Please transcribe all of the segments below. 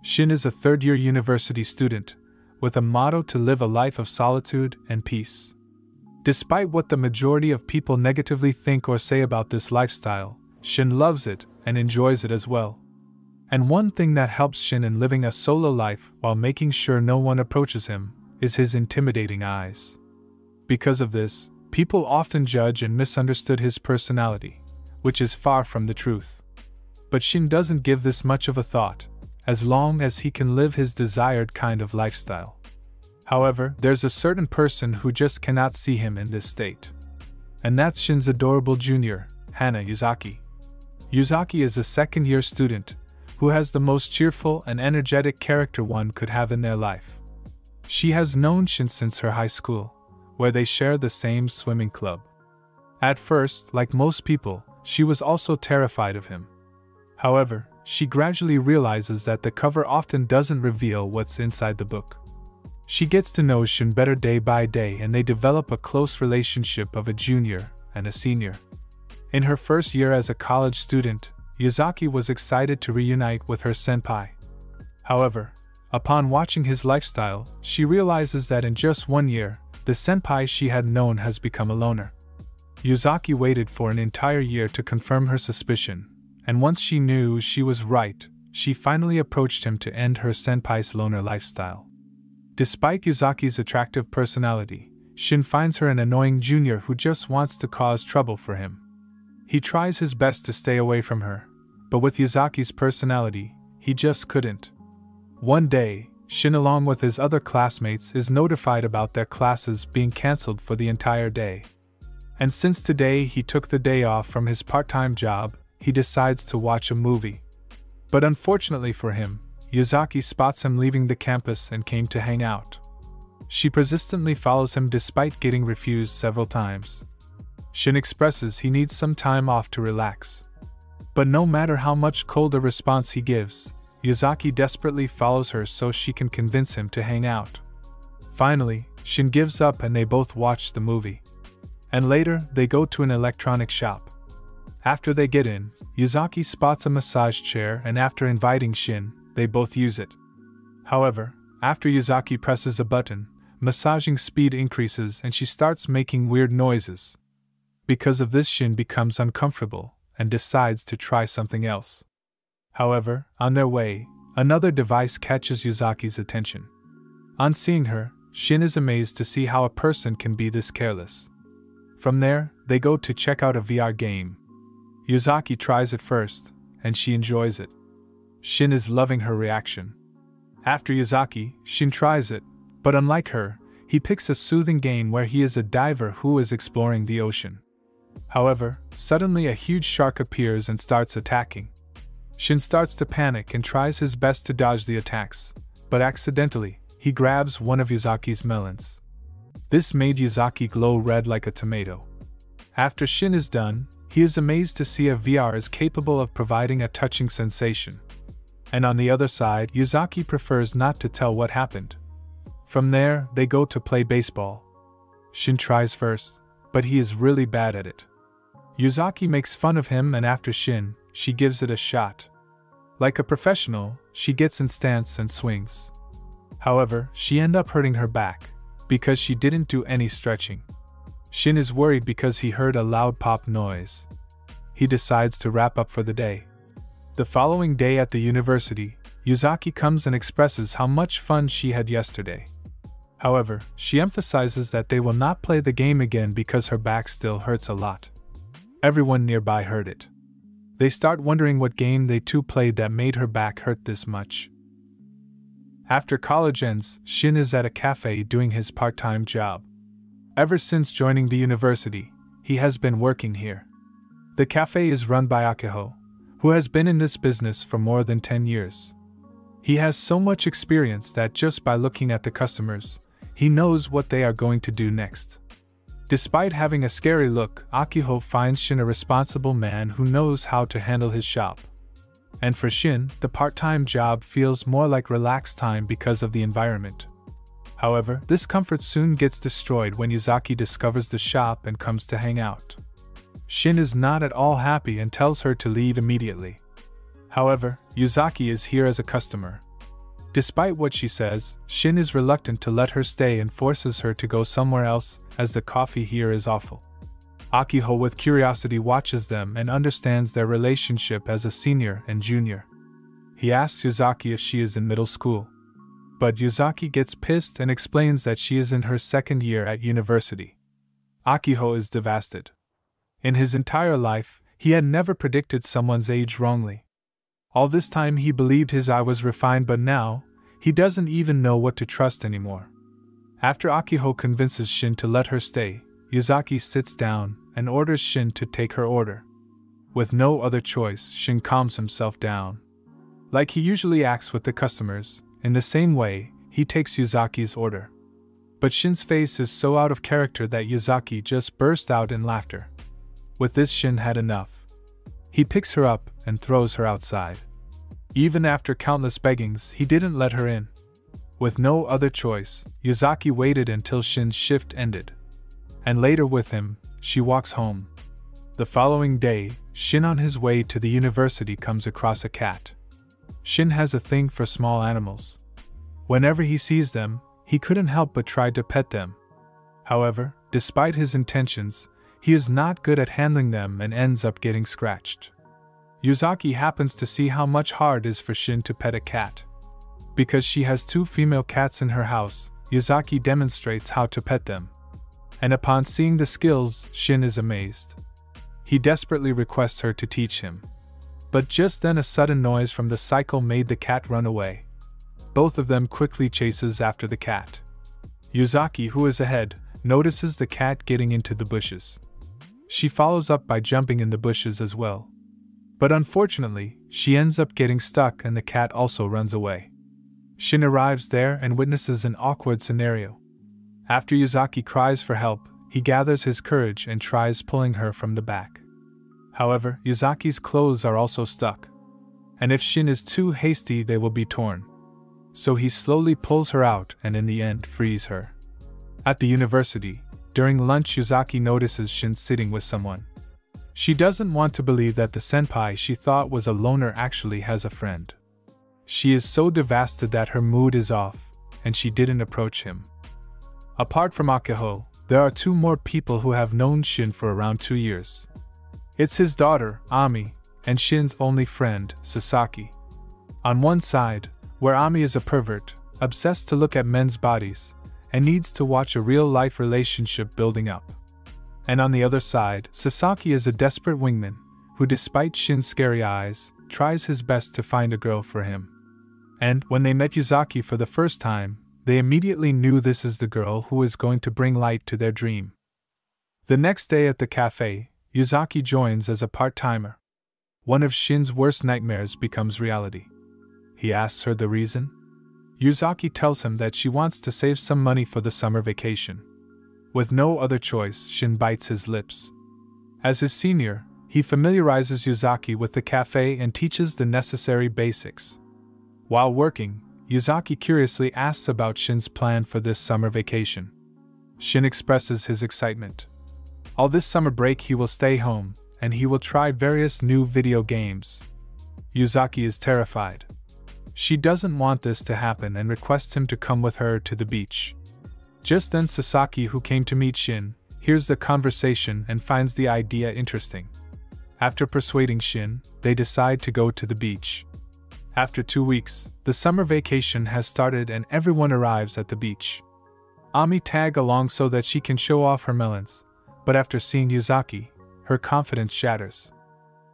Shin is a third-year university student, with a motto to live a life of solitude and peace. Despite what the majority of people negatively think or say about this lifestyle, Shin loves it and enjoys it as well. And one thing that helps Shin in living a solo life while making sure no one approaches him is his intimidating eyes. Because of this, people often judge and misunderstood his personality, which is far from the truth. But Shin doesn't give this much of a thought, as long as he can live his desired kind of lifestyle. However, there's a certain person who just cannot see him in this state. And that's Shin's adorable junior, Hana Uzaki. Uzaki is a second-year student who has the most cheerful and energetic character one could have in their life. She has known Shin since her high school, where they share the same swimming club. At first, like most people, she was also terrified of him. However, she gradually realizes that the cover often doesn't reveal what's inside the book. She gets to know Shin better day by day, and they develop a close relationship of a junior and a senior. In her first year as a college student, Uzaki was excited to reunite with her senpai. However, upon watching his lifestyle, she realizes that in just 1 year, the senpai she had known has become a loner. Uzaki waited for an entire year to confirm her suspicion, and once she knew she was right, she finally approached him to end her senpai's loner lifestyle. Despite Uzaki's attractive personality, Shin finds her an annoying junior who just wants to cause trouble for him. He tries his best to stay away from her, but with Uzaki's personality, he just couldn't. One day, Shin along with his other classmates is notified about their classes being cancelled for the entire day. And since today he took the day off from his part-time job, he decides to watch a movie. But unfortunately for him, Uzaki spots him leaving the campus and came to hang out. She persistently follows him despite getting refused several times. Shin expresses he needs some time off to relax. But no matter how much cold a response he gives, Uzaki desperately follows her so she can convince him to hang out. Finally, Shin gives up and they both watch the movie. And later, they go to an electronic shop. After they get in, Uzaki spots a massage chair, and after inviting Shin, they both use it. However, after Uzaki presses a button, massaging speed increases and she starts making weird noises. Because of this, Shin becomes uncomfortable and decides to try something else. However, on their way, another device catches Uzaki's attention. On seeing her, Shin is amazed to see how a person can be this careless. From there, they go to check out a VR game. Uzaki tries it first, and she enjoys it. Shin is loving her reaction. After Uzaki, Shin tries it, but unlike her, he picks a soothing game where he is a diver who is exploring the ocean. However, suddenly a huge shark appears and starts attacking. Shin starts to panic and tries his best to dodge the attacks, but accidentally, he grabs one of Uzaki's melons. This made Uzaki glow red like a tomato. After Shin is done, he is amazed to see a VR is capable of providing a touching sensation. And on the other side, Uzaki prefers not to tell what happened. From there, they go to play baseball. Shin tries first, but he is really bad at it. Uzaki makes fun of him, and after Shin, she gives it a shot. Like a professional, she gets in stance and swings. However, she ends up hurting her back, because she didn't do any stretching. Shin is worried because he heard a loud pop noise. He decides to wrap up for the day. The following day at the university, Uzaki comes and expresses how much fun she had yesterday. However, she emphasizes that they will not play the game again because her back still hurts a lot. Everyone nearby heard it. They start wondering what game they two played that made her back hurt this much. After college ends, Shin is at a cafe doing his part-time job. Ever since joining the university, he has been working here. The cafe is run by Akiho, who has been in this business for more than 10 years. He has so much experience that just by looking at the customers, he knows what they are going to do next. Despite having a scary look, Akiho finds Shin a responsible man who knows how to handle his shop. And for Shin, the part-time job feels more like relaxed time because of the environment. However, this comfort soon gets destroyed when Uzaki discovers the shop and comes to hang out. Shin is not at all happy and tells her to leave immediately. However, Uzaki is here as a customer. Despite what she says, Shin is reluctant to let her stay and forces her to go somewhere else, as the coffee here is awful. Akiho with curiosity watches them and understands their relationship as a senior and junior. He asks Uzaki if she is in middle school. But Uzaki gets pissed and explains that she is in her second year at university. Akiho is devastated. In his entire life, he had never predicted someone's age wrongly. All this time he believed his eye was refined, but now, he doesn't even know what to trust anymore. After Akiho convinces Shin to let her stay, Uzaki sits down and orders Shin to take her order. With no other choice, Shin calms himself down. Like he usually acts with the customers, in the same way, he takes Uzaki's order. But Shin's face is so out of character that Uzaki just bursts out in laughter. With this, Shin had enough. He picks her up and throws her outside. Even after countless beggings, he didn't let her in. With no other choice, Uzaki waited until Shin's shift ended. And later with him, she walks home. The following day, Shin on his way to the university comes across a cat. Shin has a thing for small animals. Whenever he sees them, he couldn't help but try to pet them. However, despite his intentions, he is not good at handling them and ends up getting scratched. Uzaki happens to see how much hard it is for Shin to pet a cat. Because she has 2 female cats in her house, Uzaki demonstrates how to pet them. And upon seeing the skills, Shin is amazed. He desperately requests her to teach him. But just then a sudden noise from the cycle made the cat run away. Both of them quickly chases after the cat. Uzaki, who is ahead, notices the cat getting into the bushes. She follows up by jumping in the bushes as well. But unfortunately, she ends up getting stuck and the cat also runs away. Shin arrives there and witnesses an awkward scenario. After Uzaki cries for help, he gathers his courage and tries pulling her from the back. However, Uzaki's clothes are also stuck. And if Shin is too hasty, they will be torn. So he slowly pulls her out and in the end frees her. At the university, during lunch, Uzaki notices Shin sitting with someone. She doesn't want to believe that the senpai she thought was a loner actually has a friend. She is so devastated that her mood is off, and she didn't approach him. Apart from Akiho, there are 2 more people who have known Shin for around 2 years. It's his daughter, Ami, and Shin's only friend, Sasaki. On one side, where Ami is a pervert, obsessed to look at men's bodies, and needs to watch a real-life relationship building up. And on the other side, Sasaki is a desperate wingman, who despite Shin's scary eyes, tries his best to find a girl for him. And when they met Uzaki for the first time, they immediately knew this is the girl who is going to bring light to their dream. The next day at the cafe, Uzaki joins as a part-timer. One of Shin's worst nightmares becomes reality. He asks her the reason. Uzaki tells him that she wants to save some money for the summer vacation. With no other choice, Shin bites his lips. As his senior, he familiarizes Uzaki with the cafe and teaches the necessary basics. While working, Uzaki curiously asks about Shin's plan for this summer vacation. Shin expresses his excitement. All this summer break he will stay home, and he will try various new video games. Uzaki is terrified. She doesn't want this to happen and requests him to come with her to the beach. Just then Sasaki, who came to meet Shin, hears the conversation and finds the idea interesting. After persuading Shin, they decide to go to the beach. After 2 weeks, the summer vacation has started and everyone arrives at the beach. Ami tags along so that she can show off her melons, but after seeing Uzaki, her confidence shatters.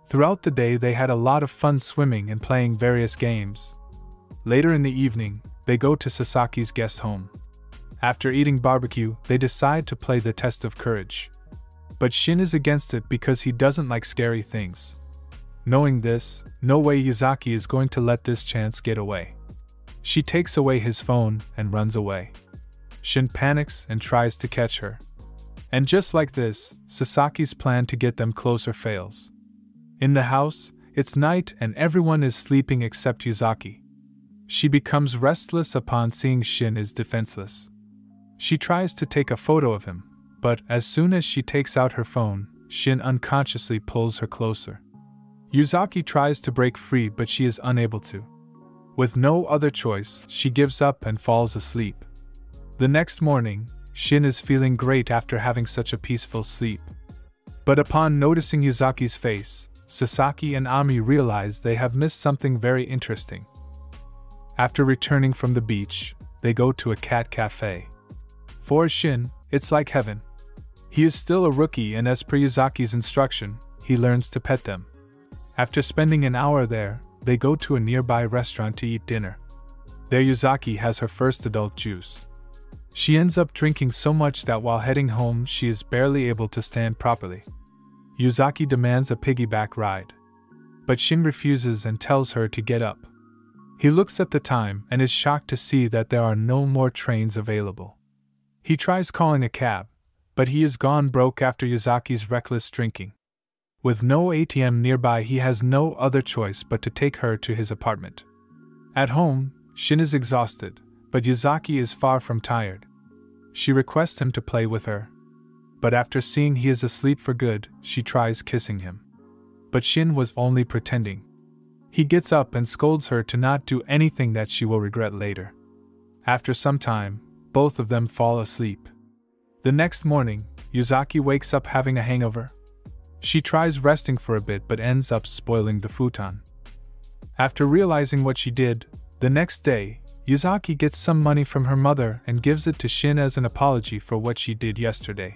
Throughout the day they had a lot of fun swimming and playing various games. Later in the evening, they go to Sasaki's guest home. After eating barbecue, they decide to play the test of courage. But Shin is against it because he doesn't like scary things. Knowing this, no way Uzaki is going to let this chance get away. She takes away his phone and runs away. Shin panics and tries to catch her. And just like this, Sasaki's plan to get them closer fails. In the house, it's night and everyone is sleeping except Uzaki. She becomes restless upon seeing Shin is defenseless. She tries to take a photo of him, but as soon as she takes out her phone, Shin unconsciously pulls her closer. Uzaki tries to break free but she is unable to. With no other choice, she gives up and falls asleep. The next morning, Shin is feeling great after having such a peaceful sleep. But upon noticing Uzaki's face, Sasaki and Ami realize they have missed something very interesting. After returning from the beach, they go to a cat cafe. For Shin, it's like heaven. He is still a rookie, and as per Uzaki's instruction, he learns to pet them. After spending an hour there, they go to a nearby restaurant to eat dinner. There Uzaki has her first adult juice. She ends up drinking so much that while heading home she is barely able to stand properly. Uzaki demands a piggyback ride. But Shin refuses and tells her to get up. He looks at the time and is shocked to see that there are no more trains available. He tries calling a cab, but he is gone broke after Uzaki's reckless drinking. With no ATM nearby, he has no other choice but to take her to his apartment. At home, Shin is exhausted, but Uzaki is far from tired. She requests him to play with her. But after seeing he is asleep for good, she tries kissing him. But Shin was only pretending. He gets up and scolds her to not do anything that she will regret later. After some time, both of them fall asleep. The next morning, Uzaki wakes up having a hangover. She tries resting for a bit but ends up spoiling the futon. After realizing what she did, the next day, Uzaki gets some money from her mother and gives it to Shin as an apology for what she did yesterday.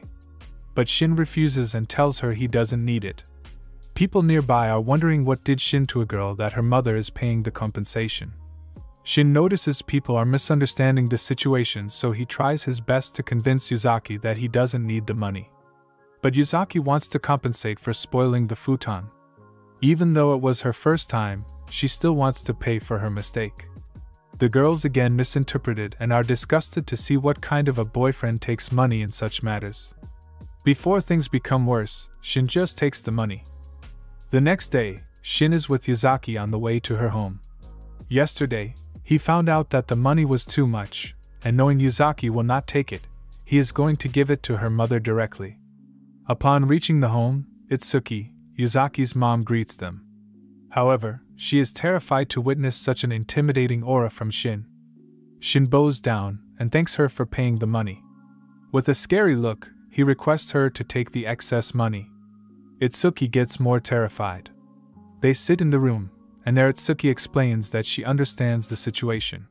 But Shin refuses and tells her he doesn't need it. People nearby are wondering what did Shin to a girl that her mother is paying the compensation. Shin notices people are misunderstanding the situation, so he tries his best to convince Uzaki that he doesn't need the money. But Uzaki wants to compensate for spoiling the futon. Even though it was her first time, she still wants to pay for her mistake. The girls again misinterpreted and are disgusted to see what kind of a boyfriend takes money in such matters. Before things become worse, Shin just takes the money. The next day, Shin is with Uzaki on the way to her home. Yesterday, he found out that the money was too much, and knowing Uzaki will not take it, he is going to give it to her mother directly. Upon reaching the home, Thicc, Uzaki's mom, greets them. However, she is terrified to witness such an intimidating aura from Shin. Shin bows down and thanks her for paying the money. With a scary look, he requests her to take the excess money. Thicc gets more terrified. They sit in the room, and there Thicc explains that she understands the situation.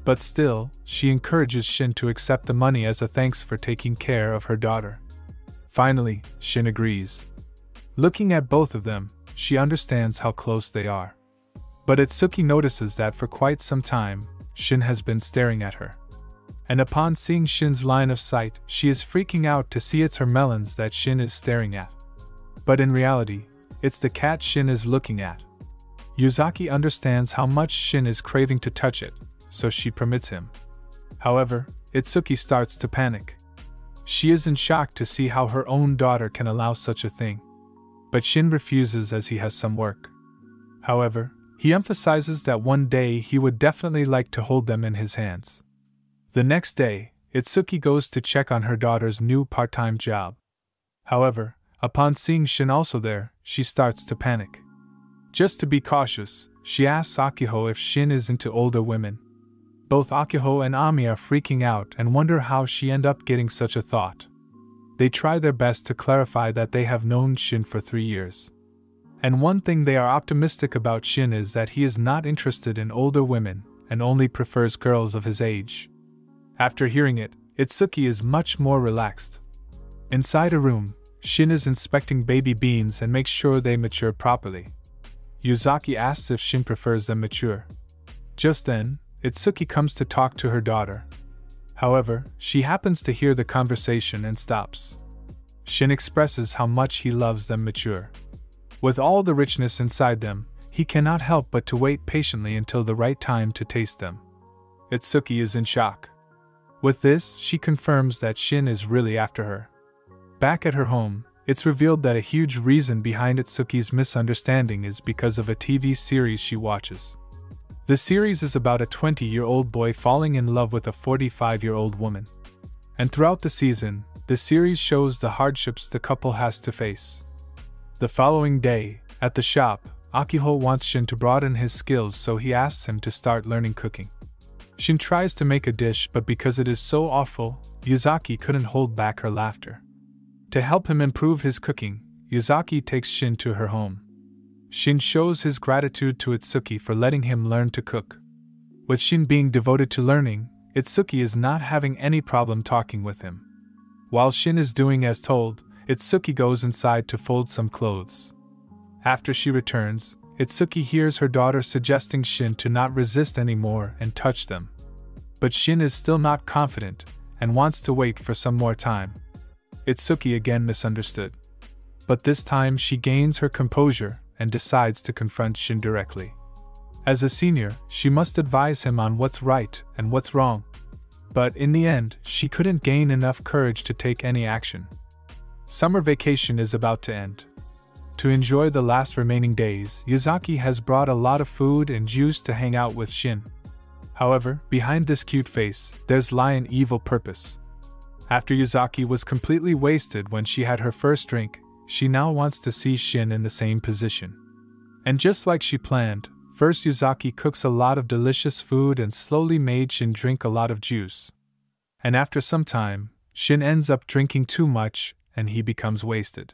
But still, she encourages Shin to accept the money as a thanks for taking care of her daughter. Finally, Shin agrees. Looking at both of them, she understands how close they are. But Thicc notices that for quite some time, Shin has been staring at her. And upon seeing Shin's line of sight, she is freaking out to see it's her melons that Shin is staring at. But in reality, it's the cat Shin is looking at. Uzaki understands how much Shin is craving to touch it, so she permits him. However, Thicc starts to panic. She is in shock to see how her own daughter can allow such a thing. But Shin refuses as he has some work. However, he emphasizes that one day he would definitely like to hold them in his hands. The next day, Thicc goes to check on her daughter's new part-time job. However, upon seeing Shin also there, she starts to panic. Just to be cautious, she asks Akiho if Shin is into older women. Both Akiho and Ami are freaking out and wonder how she ended up getting such a thought. They try their best to clarify that they have known Shin for 3 years. And one thing they are optimistic about Shin is that he is not interested in older women and only prefers girls of his age. After hearing it, Thicc is much more relaxed. Inside a room, Shin is inspecting baby beans and makes sure they mature properly. Uzaki asks if Shin prefers them mature. Just then, Thicc comes to talk to her daughter. However, she happens to hear the conversation and stops. Shin expresses how much he loves them mature. With all the richness inside them, he cannot help but to wait patiently until the right time to taste them. Thicc is in shock. With this, she confirms that Shin is really after her. Back at her home, it's revealed that a huge reason behind Thic's misunderstanding is because of a TV series she watches. The series is about a 20-year-old boy falling in love with a 45-year-old woman. And throughout the season, the series shows the hardships the couple has to face. The following day, at the shop, Akiho wants Shin to broaden his skills, so he asks him to start learning cooking. Shin tries to make a dish, but because it is so awful, Uzaki couldn't hold back her laughter. To help him improve his cooking, Uzaki takes Shin to her home. Shin shows his gratitude to Itsuki for letting him learn to cook. With Shin being devoted to learning, Itsuki is not having any problem talking with him. While Shin is doing as told, Itsuki goes inside to fold some clothes. After she returns, Itsuki hears her daughter suggesting Shin to not resist anymore and touch them. But Shin is still not confident and wants to wait for some more time. Itsuki again misunderstood. But this time she gains her composure and decides to confront Shin directly. As a senior, she must advise him on what's right and what's wrong. But in the end, she couldn't gain enough courage to take any action. Summer vacation is about to end. To enjoy the last remaining days, Uzaki has brought a lot of food and juice to hang out with Shin. However, behind this cute face, there's lie an evil purpose. After Uzaki was completely wasted when she had her first drink, she now wants to see Shin in the same position. And just like she planned, first Uzaki cooks a lot of delicious food and slowly made Shin drink a lot of juice. And after some time, Shin ends up drinking too much and he becomes wasted.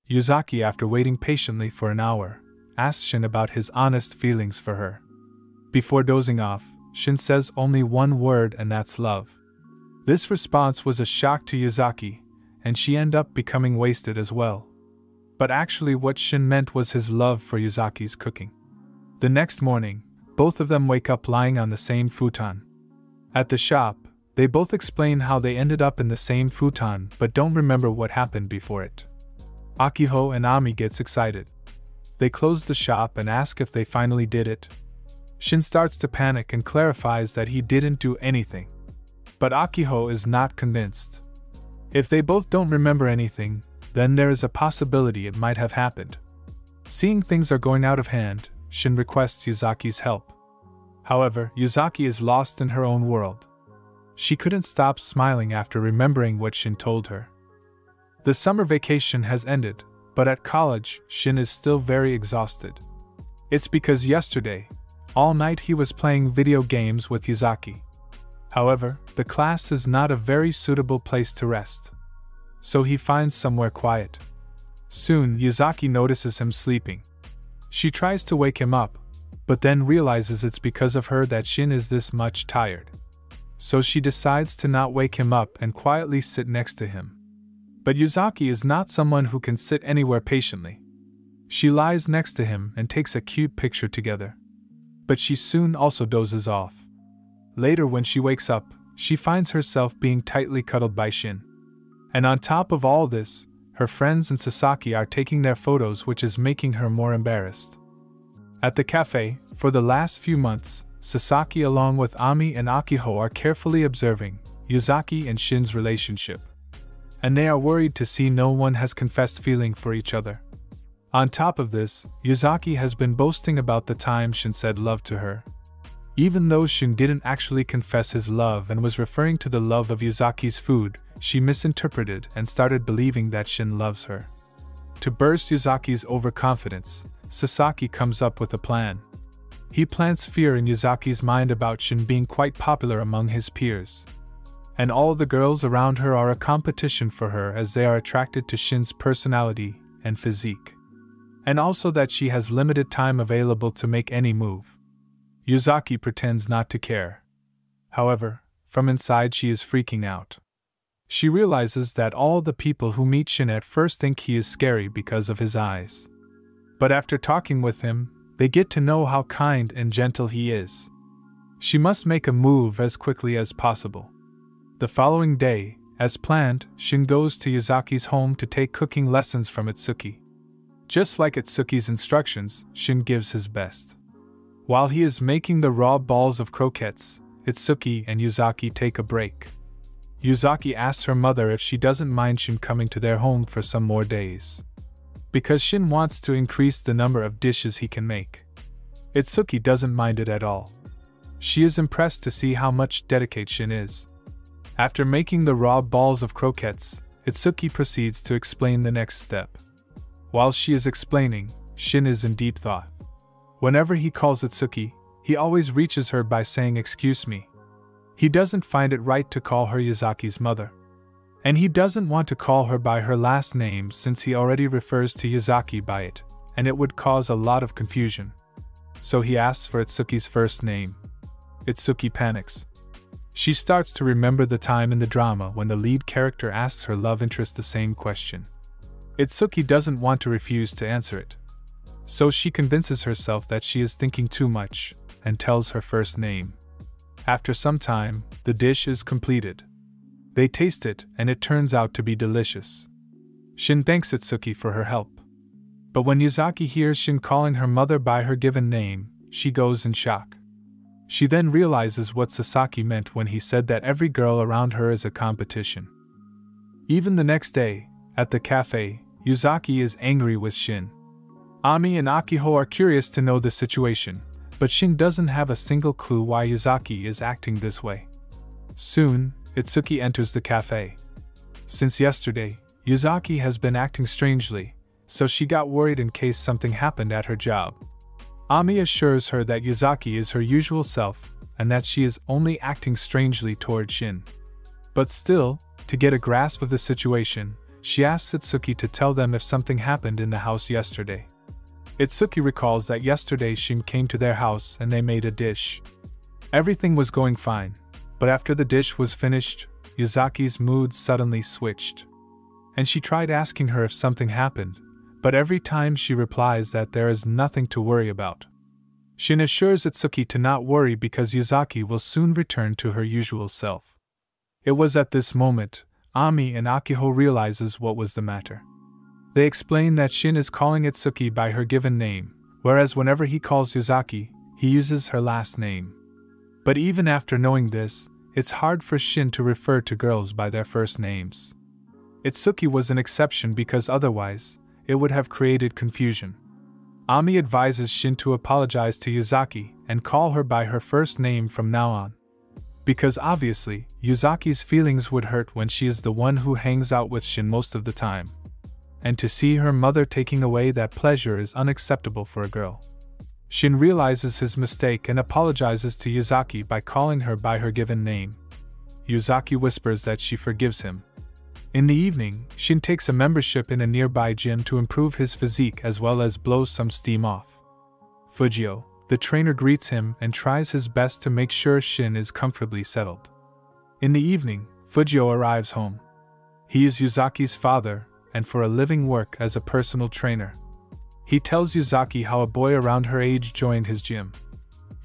Uzaki, after waiting patiently for an hour, asks Shin about his honest feelings for her. Before dozing off, Shin says only one word, and that's love. This response was a shock to Uzaki, and she ended up becoming wasted as well. But actually what Shin meant was his love for Uzaki's cooking. The next morning, both of them wake up lying on the same futon. At the shop, they both explain how they ended up in the same futon but don't remember what happened before it. Akiho and Ami gets excited. They close the shop and ask if they finally did it. Shin starts to panic and clarifies that he didn't do anything. But Akiho is not convinced. If they both don't remember anything, then there is a possibility it might have happened. Seeing things are going out of hand, Shin requests Uzaki's help. However, Uzaki is lost in her own world. She couldn't stop smiling after remembering what Shin told her. The summer vacation has ended, but at college, Shin is still very exhausted. It's because yesterday, all night he was playing video games with Uzaki. However, the class is not a very suitable place to rest. So he finds somewhere quiet. Soon, Uzaki notices him sleeping. She tries to wake him up, but then realizes it's because of her that Shin is this much tired. So she decides to not wake him up and quietly sit next to him. But Uzaki is not someone who can sit anywhere patiently. She lies next to him and takes a cute picture together. But she soon also dozes off. Later when she wakes up, she finds herself being tightly cuddled by Shin. And on top of all this, her friends and Sasaki are taking their photos, which is making her more embarrassed. At the cafe, for the last few months, Sasaki along with Ami and Akiho are carefully observing Uzaki and Shin's relationship. And they are worried to see no one has confessed feeling for each other. On top of this, Uzaki has been boasting about the time Shin said love to her. Even though Shin didn't actually confess his love and was referring to the love of Uzaki's food, she misinterpreted and started believing that Shin loves her. To burst Uzaki's overconfidence, Sasaki comes up with a plan. He plants fear in Uzaki's mind about Shin being quite popular among his peers. And all the girls around her are a competition for her as they are attracted to Shin's personality and physique. And also that she has limited time available to make any move. Uzaki pretends not to care. However, from inside she is freaking out. She realizes that all the people who meet Shin at first think he is scary because of his eyes. But after talking with him, they get to know how kind and gentle he is. She must make a move as quickly as possible. The following day, as planned, Shin goes to Uzaki's home to take cooking lessons from Itsuki. Just like Itsuki's instructions, Shin gives his best. While he is making the raw balls of croquettes, Itsuki and Uzaki take a break. Uzaki asks her mother if she doesn't mind Shin coming to their home for some more days. Because Shin wants to increase the number of dishes he can make. Itsuki doesn't mind it at all. She is impressed to see how much dedicated Shin is. After making the raw balls of croquettes, Itsuki proceeds to explain the next step. While she is explaining, Shin is in deep thought. Whenever he calls Thicc, he always reaches her by saying "excuse me." He doesn't find it right to call her Uzaki's mother. And he doesn't want to call her by her last name since he already refers to Uzaki by it, and it would cause a lot of confusion. So he asks for Itsuki's first name. Itsuki panics. She starts to remember the time in the drama when the lead character asks her love interest the same question. Itsuki doesn't want to refuse to answer it. So she convinces herself that she is thinking too much, and tells her first name. After some time, the dish is completed. They taste it, and it turns out to be delicious. Shin thanks Itsuki for her help. But when Uzaki hears Shin calling her mother by her given name, she goes in shock. She then realizes what Sasaki meant when he said that every girl around her is a competition. Even the next day, at the cafe, Uzaki is angry with Shin. Ami and Akiho are curious to know the situation, but Shin doesn't have a single clue why Uzaki is acting this way. Soon, Itsuki enters the cafe. Since yesterday, Uzaki has been acting strangely, so she got worried in case something happened at her job. Ami assures her that Uzaki is her usual self, and that she is only acting strangely toward Shin. But still, to get a grasp of the situation, she asks Itsuki to tell them if something happened in the house yesterday. Itsuki recalls that yesterday Shin came to their house and they made a dish. Everything was going fine, but after the dish was finished, Uzaki's mood suddenly switched. And she tried asking her if something happened, but every time she replies that there is nothing to worry about. Shin assures Itsuki to not worry because Uzaki will soon return to her usual self. It was at this moment, Ami and Akiho realizes what was the matter. They explain that Shin is calling Itsuki by her given name, whereas whenever he calls Uzaki, he uses her last name. But even after knowing this, it's hard for Shin to refer to girls by their first names. Itsuki was an exception because otherwise, it would have created confusion. Ami advises Shin to apologize to Uzaki and call her by her first name from now on. Because obviously, Uzaki's feelings would hurt when she is the one who hangs out with Shin most of the time. And to see her mother taking away that pleasure is unacceptable for a girl. Shin realizes his mistake and apologizes to Uzaki by calling her by her given name. Uzaki whispers that she forgives him. In the evening, Shin takes a membership in a nearby gym to improve his physique as well as blows some steam off. Fujio, the trainer, greets him and tries his best to make sure Shin is comfortably settled. In the evening, Fujio arrives home. He is Uzaki's father, and for a living work as a personal trainer. He tells Uzaki how a boy around her age joined his gym.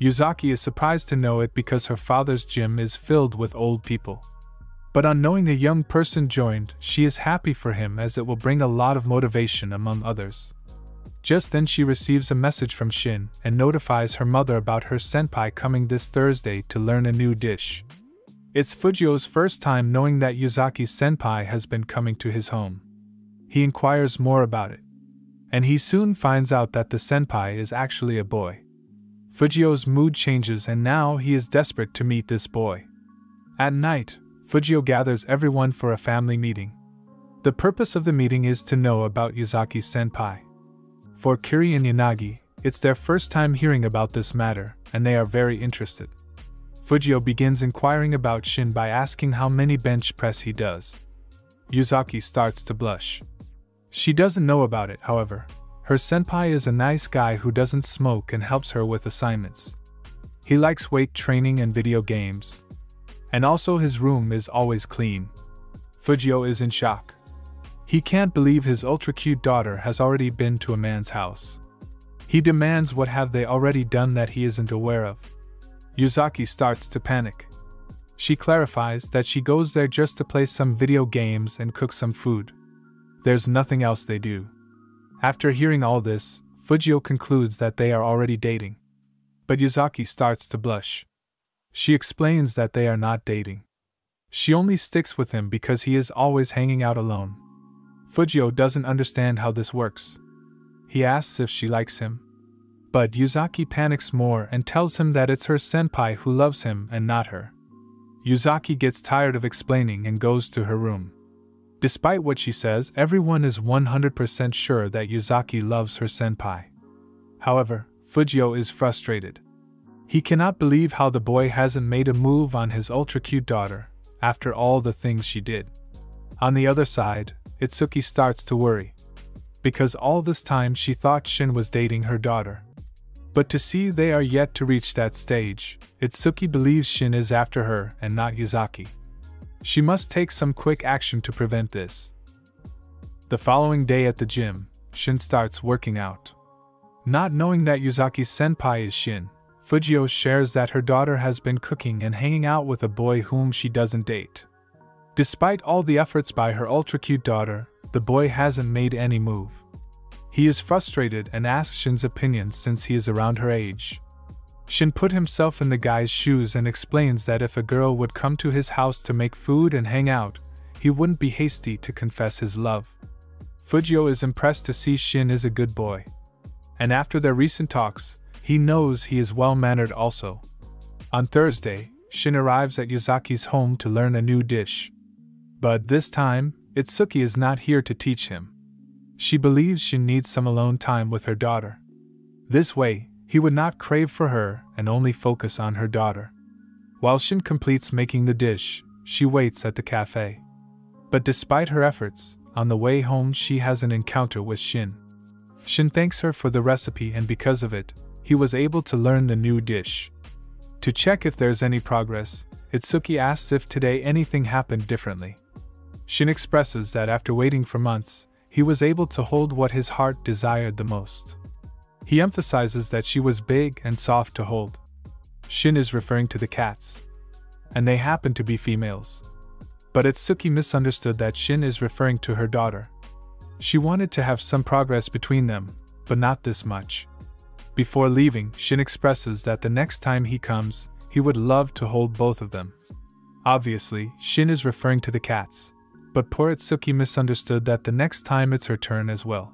Uzaki is surprised to know it because her father's gym is filled with old people. But on knowing a young person joined, she is happy for him as it will bring a lot of motivation among others. Just then she receives a message from Shin and notifies her mother about her senpai coming this Thursday to learn a new dish. It's Fujio's first time knowing that Uzaki's senpai has been coming to his home. He inquires more about it. And he soon finds out that the senpai is actually a boy. Fujio's mood changes and now he is desperate to meet this boy. At night, Fujio gathers everyone for a family meeting. The purpose of the meeting is to know about Uzaki's senpai. For Kiri and Yanagi, it's their first time hearing about this matter, and they are very interested. Fujio begins inquiring about Shin by asking how many bench press he does. Uzaki starts to blush. She doesn't know about it, however. Her senpai is a nice guy who doesn't smoke and helps her with assignments. He likes weight training and video games. And also his room is always clean. Fujio is in shock. He can't believe his ultra-cute daughter has already been to a man's house. He demands what have they already done that he isn't aware of. Uzaki starts to panic. She clarifies that she goes there just to play some video games and cook some food. There's nothing else they do. After hearing all this, Fujio concludes that they are already dating. But Uzaki starts to blush. She explains that they are not dating. She only sticks with him because he is always hanging out alone. Fujio doesn't understand how this works. He asks if she likes him. But Uzaki panics more and tells him that it's her senpai who loves him and not her. Uzaki gets tired of explaining and goes to her room. Despite what she says, everyone is 100% sure that Uzaki loves her senpai. However, Fujio is frustrated. He cannot believe how the boy hasn't made a move on his ultra-cute daughter, after all the things she did. On the other side, Itsuki starts to worry. Because all this time she thought Shin was dating her daughter. But to see they are yet to reach that stage, Itsuki believes Shin is after her and not Uzaki. She must take some quick action to prevent this. The following day at the gym, Shin starts working out. Not knowing that Uzaki's senpai is Shin, Fujio shares that her daughter has been cooking and hanging out with a boy whom she doesn't date. Despite all the efforts by her ultra-cute daughter, the boy hasn't made any move. He is frustrated and asks Shin's opinion since he is around her age. Shin put himself in the guy's shoes and explains that if a girl would come to his house to make food and hang out, he wouldn't be hasty to confess his love. Fujio is impressed to see Shin is a good boy. And after their recent talks, he knows he is well-mannered also. On Thursday, Shin arrives at Uzaki's home to learn a new dish. But this time, Itsuki is not here to teach him. She believes Shin needs some alone time with her daughter. This way, he would not crave for her and only focus on her daughter. While Shin completes making the dish, she waits at the cafe. But despite her efforts, on the way home she has an encounter with Shin. Shin thanks her for the recipe and because of it, he was able to learn the new dish. To check if there's any progress, Itsuki asks if today anything happened differently. Shin expresses that after waiting for months, he was able to hold what his heart desired the most. He emphasizes that she was big and soft to hold. Shin is referring to the cats. And they happen to be females. But Itsuki misunderstood that Shin is referring to her daughter. She wanted to have some progress between them, but not this much. Before leaving, Shin expresses that the next time he comes, he would love to hold both of them. Obviously, Shin is referring to the cats. But poor Itsuki misunderstood that the next time it's her turn as well.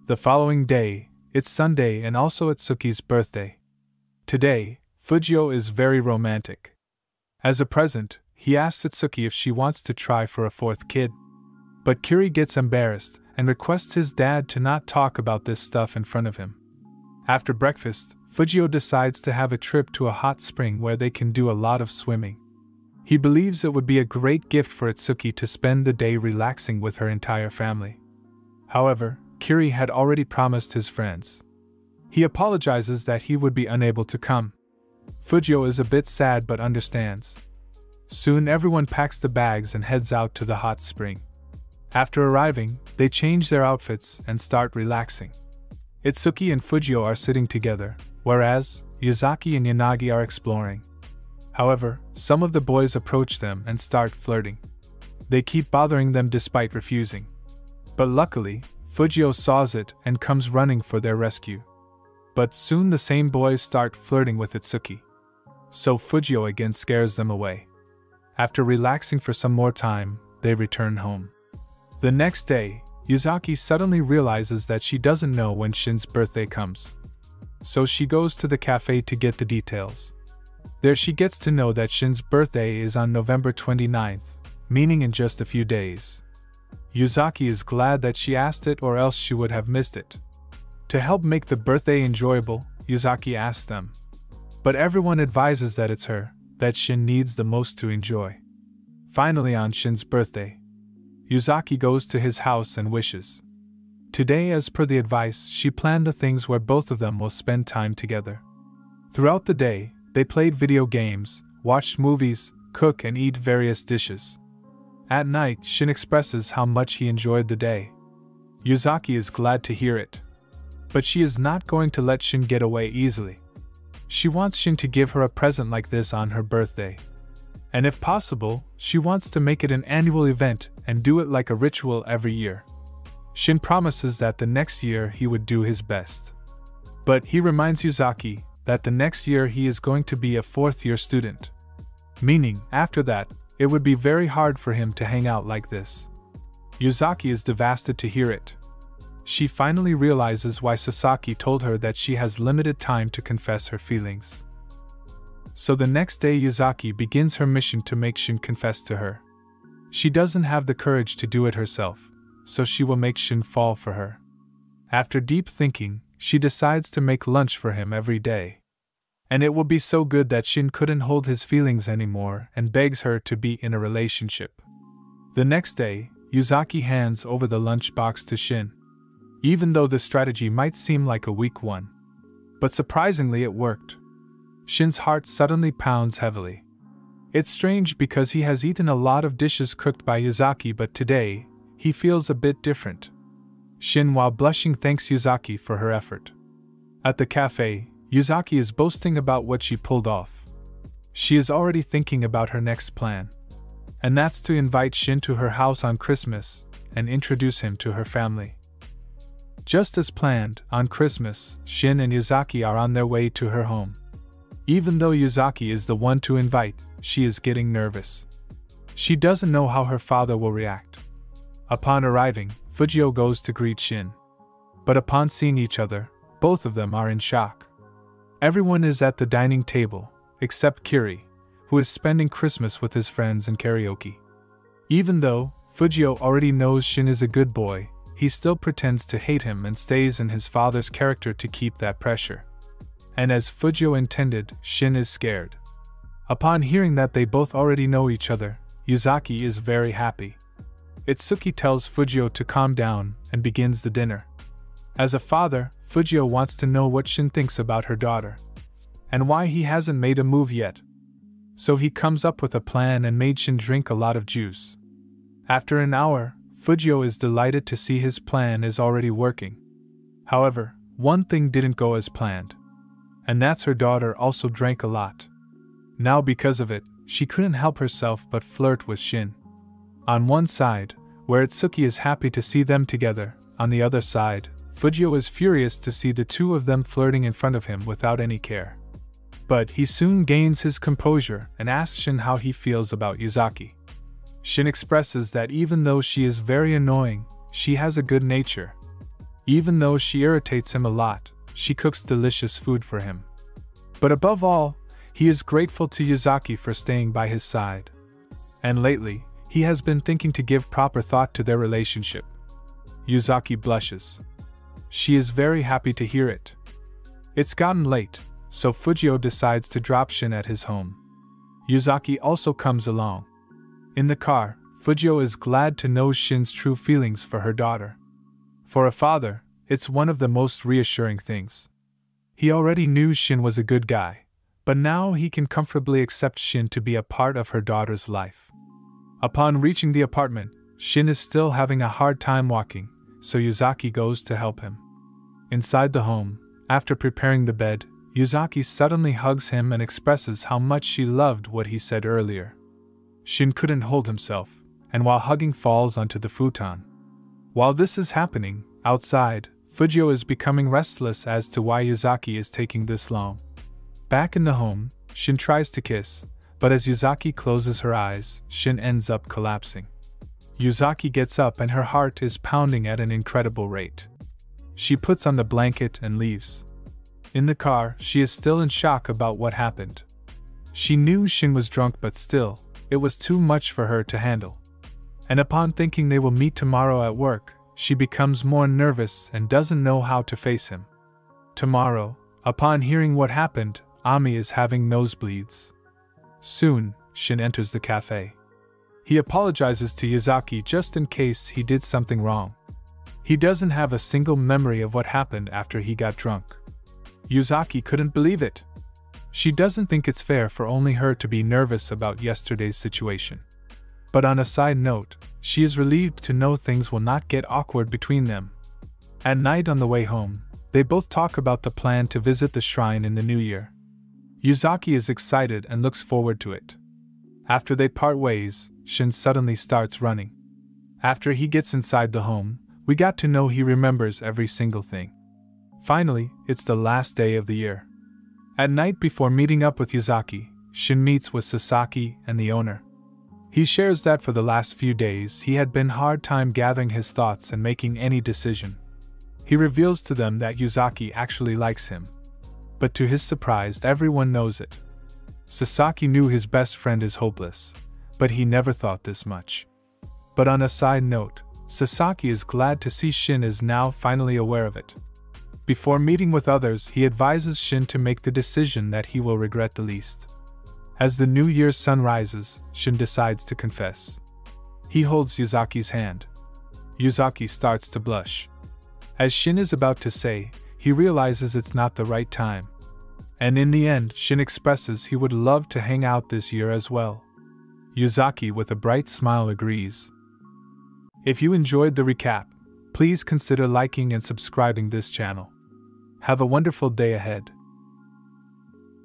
The following day, it's Sunday and also Itsuki's birthday. Today, Fujio is very romantic. As a present, he asks Itsuki if she wants to try for a fourth kid. But Kiri gets embarrassed and requests his dad to not talk about this stuff in front of him. After breakfast, Fujio decides to have a trip to a hot spring where they can do a lot of swimming. He believes it would be a great gift for Itsuki to spend the day relaxing with her entire family. However, Kiri had already promised his friends. He apologizes that he would be unable to come. Fujio is a bit sad but understands. Soon everyone packs the bags and heads out to the hot spring. After arriving, they change their outfits and start relaxing. Itsuki and Fujio are sitting together, whereas Uzaki and Yanagi are exploring. However, some of the boys approach them and start flirting. They keep bothering them despite refusing. But luckily, Fujio saws it and comes running for their rescue. But soon the same boys start flirting with Itsuki. So Fujio again scares them away. After relaxing for some more time, they return home. The next day, Uzaki suddenly realizes that she doesn't know when Shin's birthday comes. So she goes to the cafe to get the details. There she gets to know that Shin's birthday is on November 29th, meaning in just a few days. Uzaki is glad that she asked it or else she would have missed it. To help make the birthday enjoyable, Uzaki asks them. But everyone advises that it's her, that Shin needs the most to enjoy. Finally on Shin's birthday, Uzaki goes to his house and wishes. Today, as per the advice, she planned the things where both of them will spend time together. Throughout the day, they played video games, watched movies, cook and eat various dishes. At night, Shin expresses how much he enjoyed the day. Uzaki is glad to hear it. But she is not going to let Shin get away easily. She wants Shin to give her a present like this on her birthday. And if possible, she wants to make it an annual event and do it like a ritual every year. Shin promises that the next year he would do his best. But he reminds Uzaki that the next year he is going to be a fourth-year student. Meaning, after that, it would be very hard for him to hang out like this. Uzaki is devastated to hear it. She finally realizes why Sasaki told her that she has limited time to confess her feelings. So the next day Uzaki begins her mission to make Shin confess to her. She doesn't have the courage to do it herself, so she will make Shin fall for her. After deep thinking, she decides to make lunch for him every day. And it will be so good that Shin couldn't hold his feelings anymore and begs her to be in a relationship. The next day, Uzaki hands over the lunchbox to Shin. Even though the strategy might seem like a weak one. But surprisingly it worked. Shin's heart suddenly pounds heavily. It's strange because he has eaten a lot of dishes cooked by Uzaki, but today, he feels a bit different. Shin, while blushing, thanks Uzaki for her effort. At the cafe, Uzaki is boasting about what she pulled off. She is already thinking about her next plan. And that's to invite Shin to her house on Christmas and introduce him to her family. Just as planned, on Christmas, Shin and Uzaki are on their way to her home. Even though Uzaki is the one to invite, she is getting nervous. She doesn't know how her father will react. Upon arriving, Fujio goes to greet Shin. But upon seeing each other, both of them are in shock. Everyone is at the dining table, except Kiri, who is spending Christmas with his friends in karaoke. Even though Fujio already knows Shin is a good boy, he still pretends to hate him and stays in his father's character to keep that pressure. And as Fujio intended, Shin is scared. Upon hearing that they both already know each other, Uzaki is very happy. Itsuki tells Fujio to calm down and begins the dinner. As a father, Fujio wants to know what Shin thinks about her daughter, and why he hasn't made a move yet. So he comes up with a plan and made Shin drink a lot of juice. After an hour, Fujio is delighted to see his plan is already working. However, one thing didn't go as planned. And that's her daughter also drank a lot. Now because of it, she couldn't help herself but flirt with Shin. On one side, where Itsuki is happy to see them together, on the other side, Fujio is furious to see the two of them flirting in front of him without any care. But he soon gains his composure and asks Shin how he feels about Uzaki. Shin expresses that even though she is very annoying, she has a good nature. Even though she irritates him a lot, she cooks delicious food for him. But above all, he is grateful to Uzaki for staying by his side. And lately, he has been thinking to give proper thought to their relationship. Uzaki blushes. She is very happy to hear it. It's gotten late, so Fujio decides to drop Shin at his home. Uzaki also comes along. In the car, Fujio is glad to know Shin's true feelings for her daughter. For a father, it's one of the most reassuring things. He already knew Shin was a good guy, but now he can comfortably accept Shin to be a part of her daughter's life. Upon reaching the apartment, Shin is still having a hard time walking, so Uzaki goes to help him. Inside the home, after preparing the bed, Uzaki suddenly hugs him and expresses how much she loved what he said earlier. Shin couldn't hold himself, and while hugging falls onto the futon. While this is happening, outside, Fujio is becoming restless as to why Uzaki is taking this long. Back in the home, Shin tries to kiss, but as Uzaki closes her eyes, Shin ends up collapsing. Uzaki gets up and her heart is pounding at an incredible rate. She puts on the blanket and leaves. In the car, she is still in shock about what happened. She knew Shin was drunk, but still, it was too much for her to handle. And upon thinking they will meet tomorrow at work, she becomes more nervous and doesn't know how to face him. Tomorrow, upon hearing what happened, Ami is having nosebleeds. Soon, Shin enters the cafe. He apologizes to Uzaki just in case he did something wrong. He doesn't have a single memory of what happened after he got drunk. Uzaki couldn't believe it. She doesn't think it's fair for only her to be nervous about yesterday's situation. But on a side note, she is relieved to know things will not get awkward between them. At night on the way home, they both talk about the plan to visit the shrine in the new year. Uzaki is excited and looks forward to it. After they part ways, Shin suddenly starts running. After he gets inside the home, we got to know he remembers every single thing. Finally, it's the last day of the year. At night before meeting up with Uzaki, Shin meets with Sasaki and the owner. He shares that for the last few days he had been hard time gathering his thoughts and making any decision. He reveals to them that Uzaki actually likes him. But to his surprise, everyone knows it. Sasaki knew his best friend is hopeless, but he never thought this much. But on a side note, Sasaki is glad to see Shin is now finally aware of it. Before meeting with others, he advises Shin to make the decision that he will regret the least. As the new year's sun rises, Shin decides to confess. He holds Uzaki's hand. Uzaki starts to blush. As Shin is about to say, he realizes it's not the right time. And in the end, Shin expresses he would love to hang out this year as well. Uzaki with a bright smile agrees. If you enjoyed the recap, please consider liking and subscribing this channel. Have a wonderful day ahead.